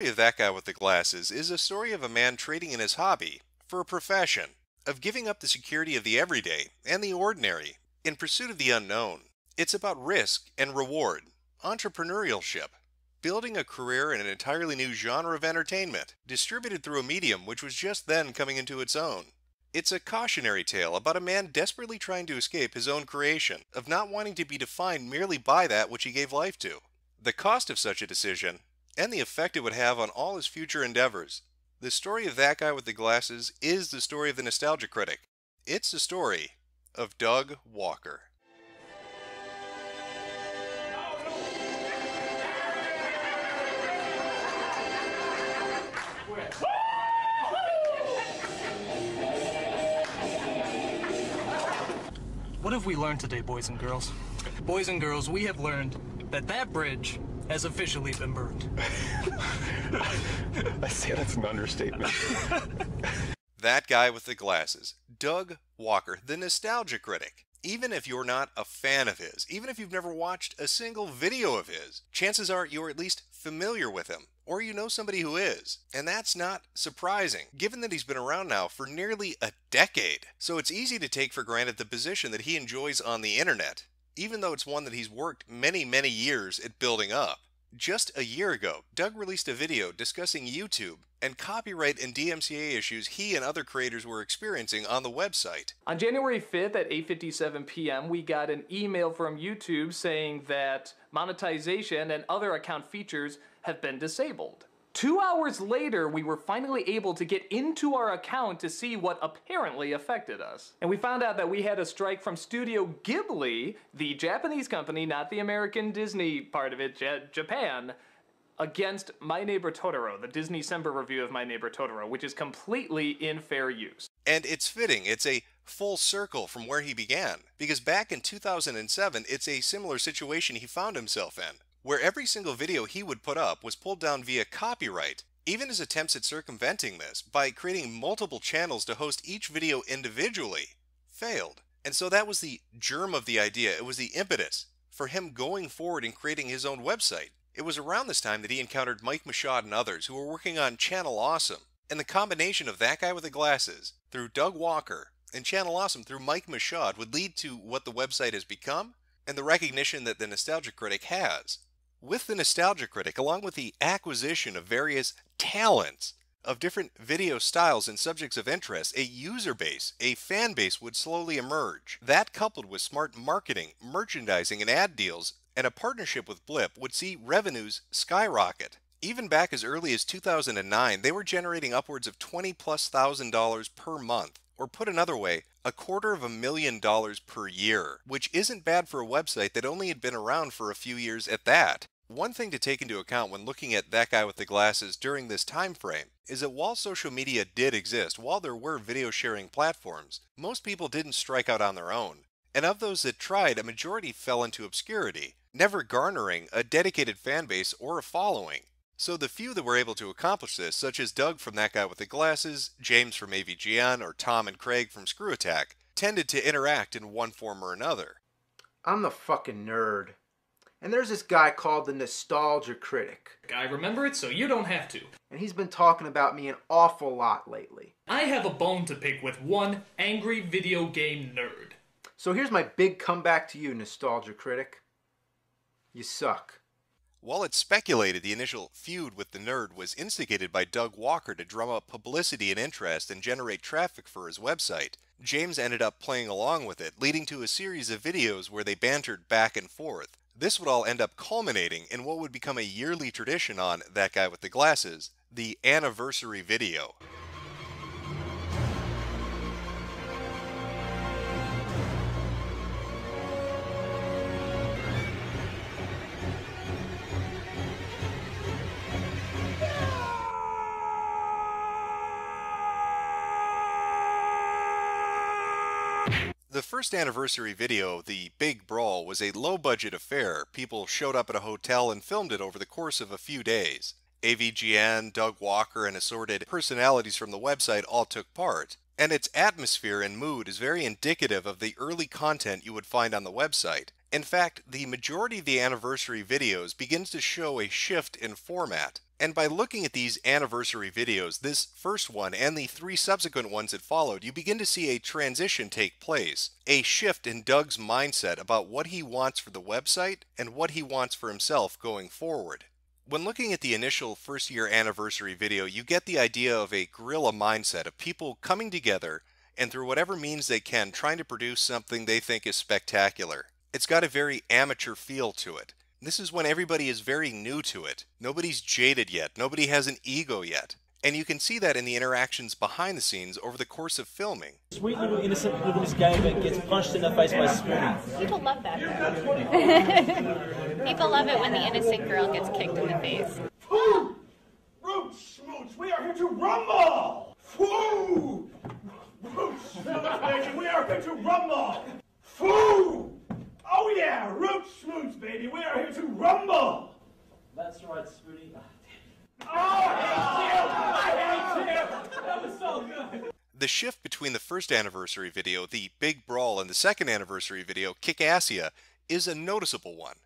Of That Guy with the Glasses is a story of a man trading in his hobby for a profession, of giving up the security of the everyday and the ordinary in pursuit of the unknown. It's about risk and reward, entrepreneurship, building a career in an entirely new genre of entertainment, distributed through a medium which was just then coming into its own. It's a cautionary tale about a man desperately trying to escape his own creation, of not wanting to be defined merely by that which he gave life to. The cost of such a decision, and the effect it would have on all his future endeavors. The story of That Guy with the Glasses is the story of the nostalgia critic. It's the story of Doug Walker. What have we learned today, boys and girls? Boys and girls, we have learned that bridge has officially been burned. I say that's an understatement. That Guy with the Glasses, Doug Walker, the nostalgia critic. Even if you're not a fan of his, even if you've never watched a single video of his, chances are you're at least familiar with him, or you know somebody who is. And that's not surprising, given that he's been around now for nearly a decade. So it's easy to take for granted the position that he enjoys on the internet, even though it's one that he's worked many, many years at building up. Just a year ago, Doug released a video discussing YouTube and copyright and DMCA issues he and other creators were experiencing on the website. On January 5th at 8:57 p.m., we got an email from YouTube saying that monetization and other account features have been disabled. 2 hours later, we were finally able to get into our account to see what apparently affected us. And we found out that we had a strike from Studio Ghibli, the Japanese company, not the American Disney part of it, Japan, against My Neighbor Totoro, the Disney December review of My Neighbor Totoro, which is completely in fair use. And it's fitting, it's a full circle from where he began, because back in 2007, it's a similar situation he found himself in, where every single video he would put up was pulled down via copyright. Even his attempts at circumventing this by creating multiple channels to host each video individually failed. And so that was the germ of the idea. It was the impetus for him going forward and creating his own website. It was around this time that he encountered Mike Michaud and others who were working on Channel Awesome. And the combination of That Guy with the Glasses through Doug Walker and Channel Awesome through Mike Michaud would lead to what the website has become and the recognition that the nostalgia critic has. With the nostalgia critic, along with the acquisition of various talents of different video styles and subjects of interest, a user base, a fan base would slowly emerge. That, coupled with smart marketing, merchandising, and ad deals, and a partnership with Blip, would see revenues skyrocket. Even back as early as 2009, they were generating upwards of $20,000+ per month. Or put another way, $250,000 per year, which isn't bad for a website that only had been around for a few years at that. One thing to take into account when looking at That Guy with the Glasses during this time frame is that while social media did exist, while there were video sharing platforms, most people didn't strike out on their own. And of those that tried, a majority fell into obscurity, never garnering a dedicated fan base or a following. So the few that were able to accomplish this, such as Doug from That Guy with the Glasses, James from AVGN, or Tom and Craig from Screw Attack, tended to interact in one form or another. I'm the fucking nerd. And there's this guy called the Nostalgia Critic. I remember it, so you don't have to. And he's been talking about me an awful lot lately. I have a bone to pick with one angry video game nerd. So here's my big comeback to you, Nostalgia Critic. You suck. While it's speculated the initial feud with the nerd was instigated by Doug Walker to drum up publicity and interest and generate traffic for his website, James ended up playing along with it, leading to a series of videos where they bantered back and forth. This would all end up culminating in what would become a yearly tradition on That Guy with the Glasses, the anniversary video. The first anniversary video, the Big Brawl, was a low-budget affair. People showed up at a hotel and filmed it over the course of a few days. AVGN, Doug Walker, and assorted personalities from the website all took part. And its atmosphere and mood is very indicative of the early content you would find on the website. In fact, the majority of the anniversary videos begins to show a shift in format. And by looking at these anniversary videos, this first one and the 3 subsequent ones that followed, you begin to see a transition take place, a shift in Doug's mindset about what he wants for the website and what he wants for himself going forward. When looking at the initial first-year anniversary video, you get the idea of a guerrilla mindset of people coming together and through whatever means they can trying to produce something they think is spectacular. It's got a very amateur feel to it. This is when everybody is very new to it. Nobody's jaded yet. Nobody has an ego yet. And you can see that in the interactions behind the scenes over the course of filming. Sweet little innocent little Miss Gamer gets punched in the face by Spoonie. People love that. People love it when the innocent girl gets kicked in the face. Woo! Root Smooch, we are here to rumble! Woo! Root Smooch, baby, we are here to rumble! Woo! Oh yeah, Root Smooch, baby, we are here to rumble! That's right, Spoonie. Oh, I hate you! That was so good! The shift between the first anniversary video, the Big Brawl, and the second anniversary video, Kick-Assia, is a noticeable one.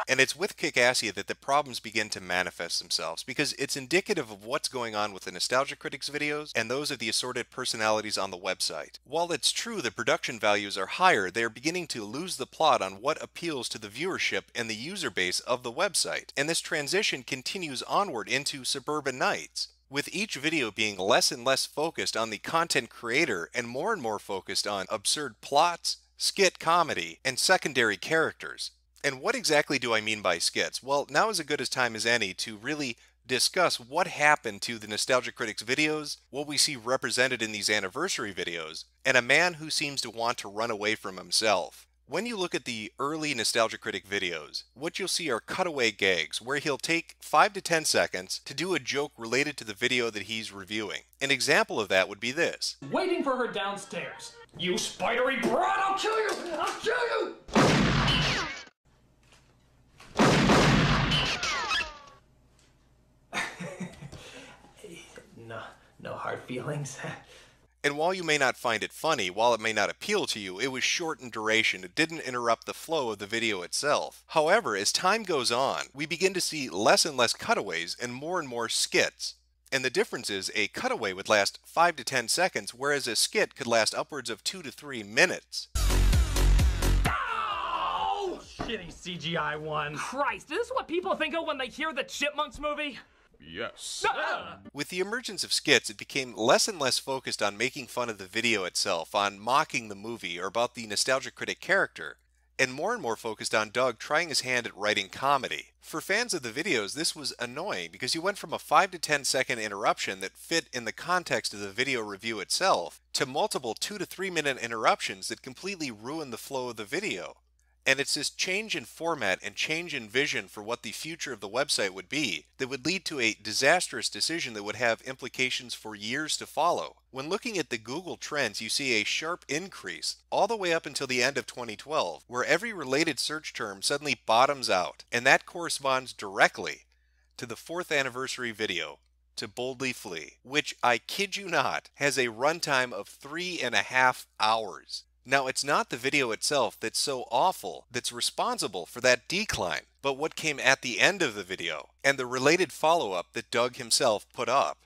And it's with Kick-Assia that the problems begin to manifest themselves, because it's indicative of what's going on with the Nostalgia Critics videos and those of the assorted personalities on the website. While it's true that production values are higher, they are beginning to lose the plot on what appeals to the viewership and the user base of the website. And this transition continues onward into Suburban Nights, with each video being less and less focused on the content creator and more focused on absurd plots, skit comedy, and secondary characters. And what exactly do I mean by skits? Well, now is as good a time as any to really discuss what happened to the Nostalgia Critics videos, what we see represented in these anniversary videos, and a man who seems to want to run away from himself. When you look at the early Nostalgia Critic videos, what you'll see are cutaway gags where he'll take 5 to 10 seconds to do a joke related to the video that he's reviewing. An example of that would be this. Waiting for her downstairs. You spidery broad, I'll kill you! I'll kill you! No hard feelings. And while you may not find it funny, while it may not appeal to you, it was short in duration. It didn't interrupt the flow of the video itself. However, as time goes on, we begin to see less and less cutaways and more skits. And the difference is a cutaway would last 5 to 10 seconds, whereas a skit could last upwards of 2 to 3 minutes. Oh, shitty CGI one. Christ, is this what people think of when they hear the Chipmunks movie? Yes. With the emergence of skits, it became less and less focused on making fun of the video itself, on mocking the movie, or about the Nostalgia Critic character, and more focused on Doug trying his hand at writing comedy. For fans of the videos, this was annoying because you went from a 5 to 10 second interruption that fit in the context of the video review itself, to multiple 2 to 3 minute interruptions that completely ruined the flow of the video. And it's this change in format and change in vision for what the future of the website would be that would lead to a disastrous decision that would have implications for years to follow. When looking at the Google Trends, you see a sharp increase all the way up until the end of 2012, where every related search term suddenly bottoms out, and that corresponds directly to the 4th anniversary video, To Boldly Flee, which, I kid you not, has a runtime of 3.5 hours. Now, it's not the video itself that's so awful that's responsible for that decline, but what came at the end of the video, and the related follow-up that Doug himself put up.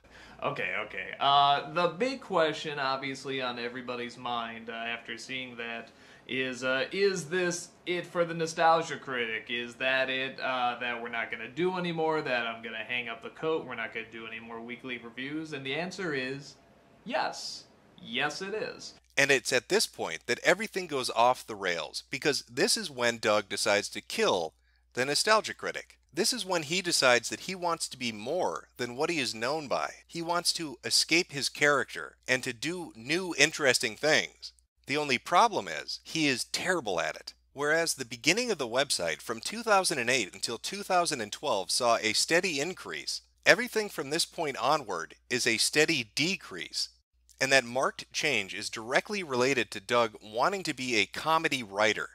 Okay. The big question, obviously, on everybody's mind after seeing that is this it for the Nostalgia Critic? Is that it, that we're not going to do anymore, that I'm going to hang up the coat, we're not going to do any more weekly reviews? And the answer is yes. Yes, it is. And it's at this point that everything goes off the rails, because this is when Doug decides to kill the Nostalgia Critic. This is when he decides that he wants to be more than what he is known by. He wants to escape his character and to do new, interesting things. The only problem is, he is terrible at it. Whereas the beginning of the website from 2008 until 2012 saw a steady increase, everything from this point onward is a steady decrease. And that marked change is directly related to Doug wanting to be a comedy writer.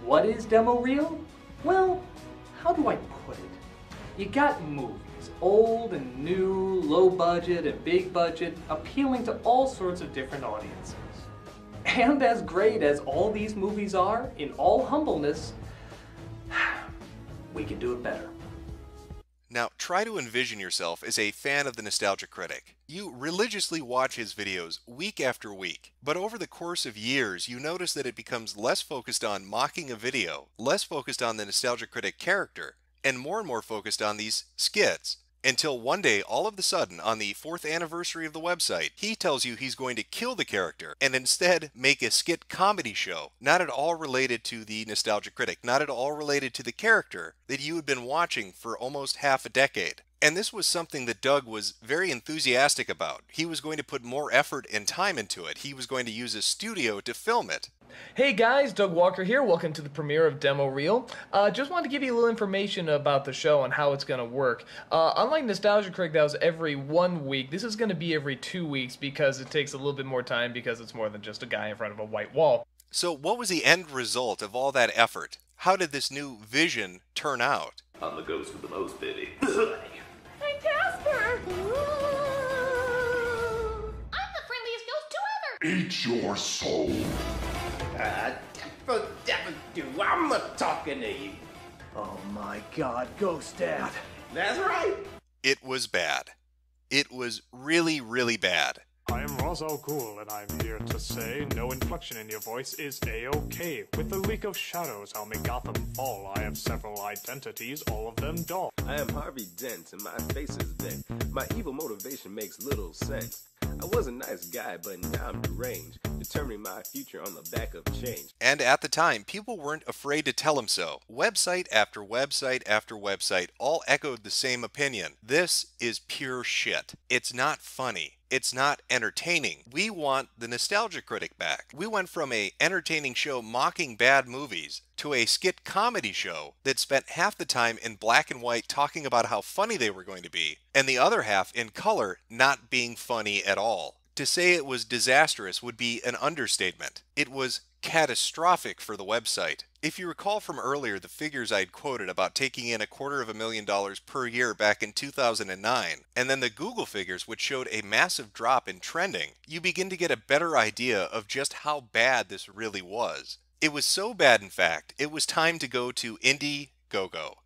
What is demo reel? Well, how do I put it? You got movies, old and new, low budget and big budget, appealing to all sorts of different audiences. And as great as all these movies are, in all humbleness, we can do it better. Now, try to envision yourself as a fan of the Nostalgia Critic. You religiously watch his videos week after week, but over the course of years, you notice that it becomes less focused on mocking a video, less focused on the Nostalgia Critic character, and more focused on these skits. Until one day, all of a sudden, on the 4th anniversary of the website, he tells you he's going to kill the character and instead make a skit comedy show, not at all related to the Nostalgia Critic, not at all related to the character that you had been watching for almost half a decade. And this was something that Doug was very enthusiastic about. He was going to put more effort and time into it. He was going to use a studio to film it. Hey guys, Doug Walker here. Welcome to the premiere of Demo Reel. Just wanted to give you a little information about the show and how it's going to work. Unlike Nostalgia Critic that was every 1 week, this is going to be every 2 weeks because it takes a little bit more time because it's more than just a guy in front of a white wall. So what was the end result of all that effort? How did this new vision turn out? I'm the ghost with the most, baby. Hey, Casper! I'm the friendliest ghost to ever! Eat your soul. I'm not talking to you. Oh my god, Ghost Dad. That's right. It was bad. It was really, really bad. I am Ra's al Ghul, and I'm here to say no inflection in your voice is A-OK. With the leak of shadows, I'll make Gotham fall. I have several identities, all of them dull. I am Harvey Dent, and my face is bent. My evil motivation makes little sense. I was a nice guy, but now I'm deranged, determining my future on the back of change. And at the time, people weren't afraid to tell him so. Website after website after website all echoed the same opinion. This is pure shit. It's not funny. It's not entertaining. We want the Nostalgia Critic back. We went from a entertaining show mocking bad movies to a skit comedy show that spent half the time in black and white talking about how funny they were going to be, and the other half in color not being funny at all. To say it was disastrous would be an understatement. It was catastrophic for the website. If you recall from earlier the figures I'd quoted about taking in $250,000 per year back in 2009, and then the Google figures which showed a massive drop in trending, you begin to get a better idea of just how bad this really was. It was so bad, in fact, it was time to go to Indiegogo.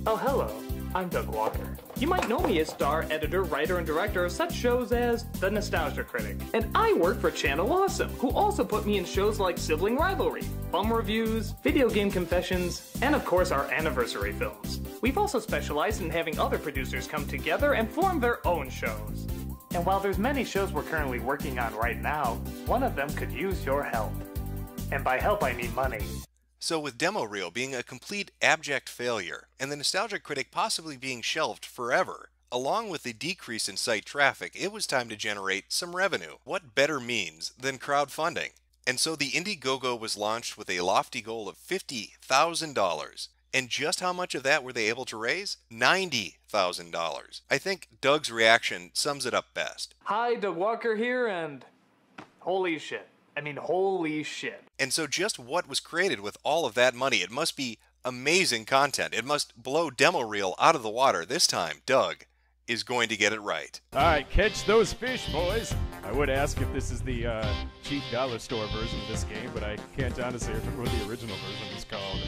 Oh, hello. I'm Doug Walker. You might know me as star, editor, writer, and director of such shows as The Nostalgia Critic. And I work for Channel Awesome, who also put me in shows like Sibling Rivalry, Bum Reviews, Video Game Confessions, and of course our anniversary films. We've also specialized in having other producers come together and form their own shows. And while there's many shows we're currently working on right now, one of them could use your help. And by help I mean money. So with Demo Reel being a complete abject failure, and the Nostalgia Critic possibly being shelved forever, along with the decrease in site traffic, it was time to generate some revenue. What better means than crowdfunding? And so the Indiegogo was launched with a lofty goal of $50,000. And just how much of that were they able to raise? $90,000. I think Doug's reaction sums it up best. Hi, Doug Walker here, and holy shit. I mean, holy shit. And so just what was created with all of that money? It must be amazing content. It must blow Demo Reel out of the water. This time, Doug is going to get it right. All right, catch those fish, boys. I would ask if this is the cheap dollar store version of this game, but I can't honestly remember what the original version is called.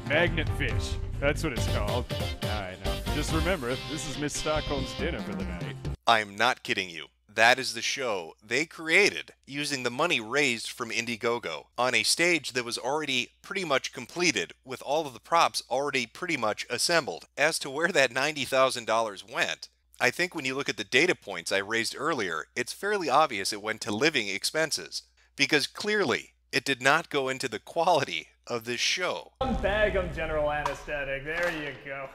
Magnet fish. That's what it's called. All right, now, just remember, this is Miss Stockholm's dinner for the night. I'm not kidding you. That is the show they created using the money raised from Indiegogo on a stage that was already pretty much completed with all of the props already pretty much assembled. As to where that $90,000 went, I think when you look at the data points I raised earlier, it's fairly obvious it went to living expenses, because clearly it did not go into the quality of this show. One bag of general anesthetic, there you go.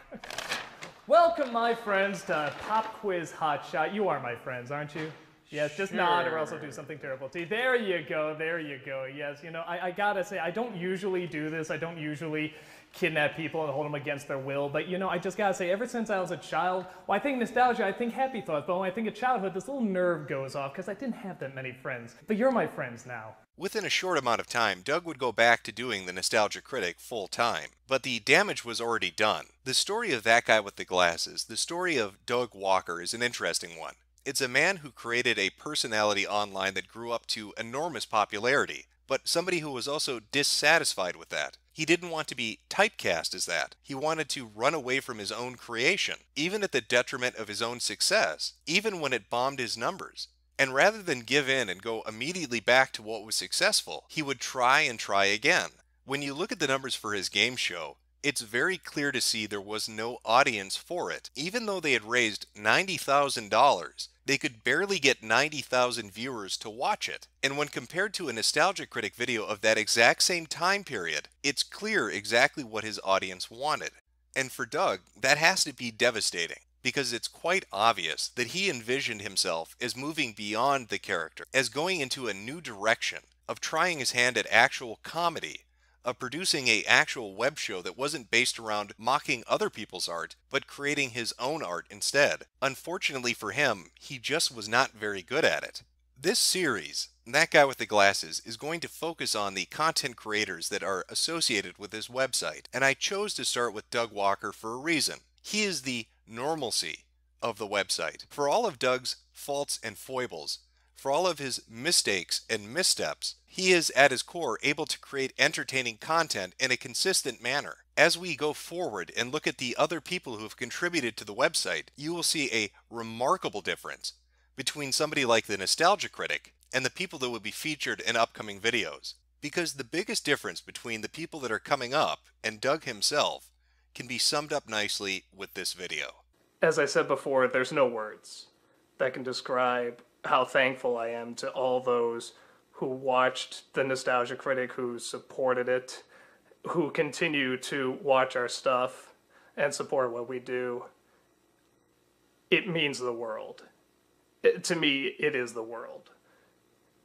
Welcome, my friends, to Pop Quiz Hot Shot. You are my friends, aren't you? Yes, just nod or else I'll do something terrible to you. There you go, there you go. Yes, you know, I gotta say, I don't usually do this. I don't usually kidnap people and hold them against their will. But you know, I just gotta say, ever since I was a child, well, I think nostalgia, I think happy thoughts, but when I think of childhood, this little nerve goes off because I didn't have that many friends. But you're my friends now. Within a short amount of time, Doug would go back to doing the Nostalgia Critic full time. But the damage was already done. The story of that guy with the glasses, the story of Doug Walker, is an interesting one. It's a man who created a personality online that grew up to enormous popularity, but somebody who was also dissatisfied with that. He didn't want to be typecast as that. He wanted to run away from his own creation, even at the detriment of his own success, even when it bombed his numbers. And rather than give in and go immediately back to what was successful, he would try and try again. When you look at the numbers for his game show, it's very clear to see there was no audience for it. Even though they had raised $90,000, they could barely get 90,000 viewers to watch it. And when compared to a Nostalgia Critic video of that exact same time period, it's clear exactly what his audience wanted. And for Doug, that has to be devastating, because it's quite obvious that he envisioned himself as moving beyond the character, as going into a new direction, of trying his hand at actual comedy, of producing an actual web show that wasn't based around mocking other people's art, but creating his own art instead. Unfortunately for him, he just was not very good at it. This series, That Guy with the Glasses, is going to focus on the content creators that are associated with this website, and I chose to start with Doug Walker for a reason. He is the normalcy of the website. For all of Doug's faults and foibles, for all of his mistakes and missteps, he is at his core able to create entertaining content in a consistent manner. As we go forward and look at the other people who have contributed to the website, you will see a remarkable difference between somebody like the Nostalgia Critic and the people that will be featured in upcoming videos. Because the biggest difference between the people that are coming up and Doug himself can be summed up nicely with this video. As I said before, there's no words that can describe how thankful I am to all those who watched the Nostalgia Critic, who supported it, who continue to watch our stuff and support what we do. It means the world. To me, it is the world.